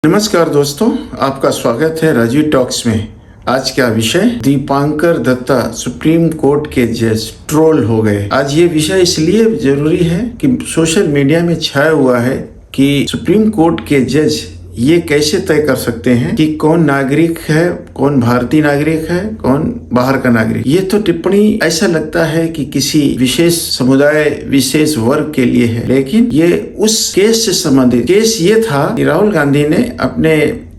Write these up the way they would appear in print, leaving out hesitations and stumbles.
नमस्कार दोस्तों, आपका स्वागत है राजीव टॉक्स में। आज का विषय दीपांकर दत्ता सुप्रीम कोर्ट के जज ट्रोल हो गए। आज ये विषय इसलिए जरूरी है कि सोशल मीडिया में छाया हुआ है कि सुप्रीम कोर्ट के जज ये कैसे तय कर सकते हैं कि कौन नागरिक है, कौन भारतीय नागरिक है, कौन बाहर का नागरिक। ये तो टिप्पणी ऐसा लगता है कि किसी विशेष समुदाय, विशेष वर्ग के लिए है, लेकिन ये उस केस से संबंधित केस ये था कि राहुल गांधी ने अपने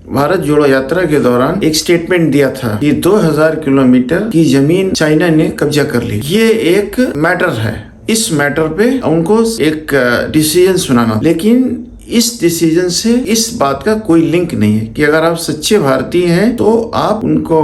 भारत जोड़ो यात्रा के दौरान एक स्टेटमेंट दिया था कि 2000 किलोमीटर की जमीन चाइना ने कब्जा कर ली। ये एक मैटर है, इस मैटर पे उनको एक डिसीजन सुनाना, लेकिन इस डिसीजन से इस बात का कोई लिंक नहीं है कि अगर आप सच्चे भारतीय हैं तो आप उनको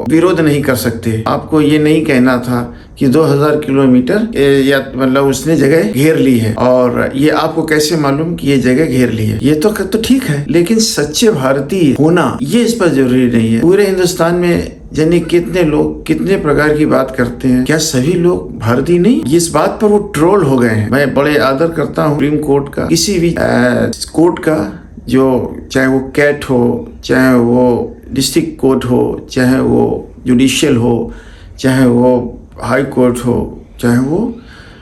विरोध नहीं कर सकते। आपको ये नहीं कहना था कि 2000 किलोमीटर या मतलब उसने जगह घेर ली है, और ये आपको कैसे मालूम कि ये जगह घेर ली है। ये तो ठीक है, लेकिन सच्चे भारतीय होना ये इस पर जरूरी नहीं है। पूरे हिंदुस्तान में जाने कितने लोग कितने प्रकार की बात करते हैं, क्या सभी लोग भारतीय नहीं? इस बात पर वो ट्रोल हो गए हैं। मैं बड़े आदर करता हूँ सुप्रीम कोर्ट का, किसी भी कोर्ट का, जो चाहे वो कैट हो, चाहे वो डिस्ट्रिक्ट कोर्ट हो, चाहे वो जुडिशियल हो, चाहे वो हाई कोर्ट हो, चाहे वो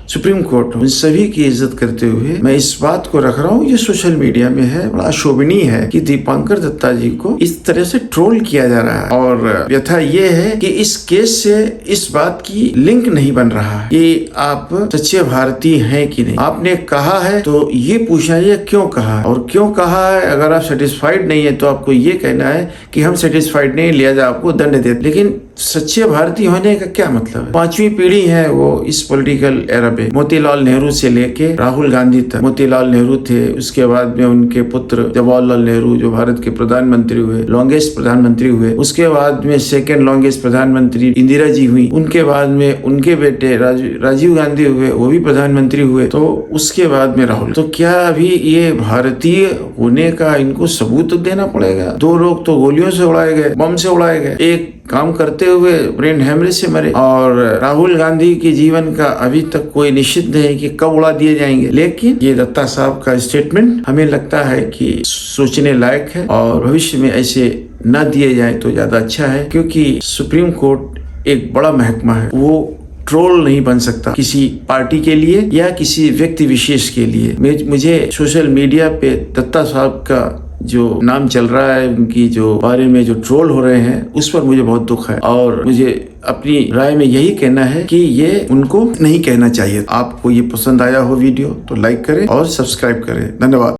सुप्रीम कोर्ट हो, इन सभी की इज्जत करते हुए मैं इस बात को रख रहा हूँ। ये सोशल मीडिया में है, बड़ा शोभनीय है कि दीपांकर दत्ता जी को इस तरह से ट्रोल किया जा रहा है। और व्यथा ये है कि इस केस से इस बात की लिंक नहीं बन रहा है कि आप सच्चे भारतीय हैं कि नहीं। आपने कहा है तो ये पूछना है क्यों कहा है, और क्यों कहा है। अगर आप सेटिस्फाइड नहीं है तो आपको ये कहना है कि हम सेटिस्फाइड नहीं, लिहाजा आपको दंड देते। लेकिन सच्चे भारतीय होने का क्या मतलब है? 5वीं पीढ़ी है वो इस पॉलिटिकल एरा पे। मोतीलाल नेहरू से लेके राहुल गांधी तक। मोतीलाल नेहरू थे, उसके बाद में उनके पुत्र जवाहरलाल नेहरू जो भारत के प्रधानमंत्री हुए, लॉन्गेस्ट प्रधानमंत्री हुए। उसके बाद में सेकेंड लॉन्गेस्ट प्रधानमंत्री इंदिरा जी हुई। उनके बाद में उनके बेटे राजीव गांधी हुए, वो भी प्रधानमंत्री हुए। तो उसके बाद में राहुल। तो क्या अभी ये भारतीय होने का इनको सबूत देना पड़ेगा? 2 लोग तो गोलियों से उड़ाए गए, बम से उड़ाए गए, एक काम करते हुए ब्रेन हैमरेज से मरे। और राहुल गांधी के जीवन का अभी तक कोई निश्चित नहीं है कि कब उड़ा दिए जाएंगे। लेकिन ये दत्ता साहब का स्टेटमेंट हमें लगता है कि सोचने लायक है, और भविष्य में ऐसे न दिए जाए तो ज्यादा अच्छा है, क्योंकि सुप्रीम कोर्ट एक बड़ा महकमा है। वो ट्रोल नहीं बन सकता किसी पार्टी के लिए या किसी व्यक्ति विशेष के लिए। मुझे सोशल मीडिया पे दत्ता साहब का जो नाम चल रहा है, उनकी जो बारे में जो ट्रोल हो रहे हैं, उस पर मुझे बहुत दुख है, और मुझे अपनी राय में यही कहना है कि ये उनको नहीं कहना चाहिए। आपको ये पसंद आया हो वीडियो तो लाइक करें और सब्सक्राइब करें। धन्यवाद।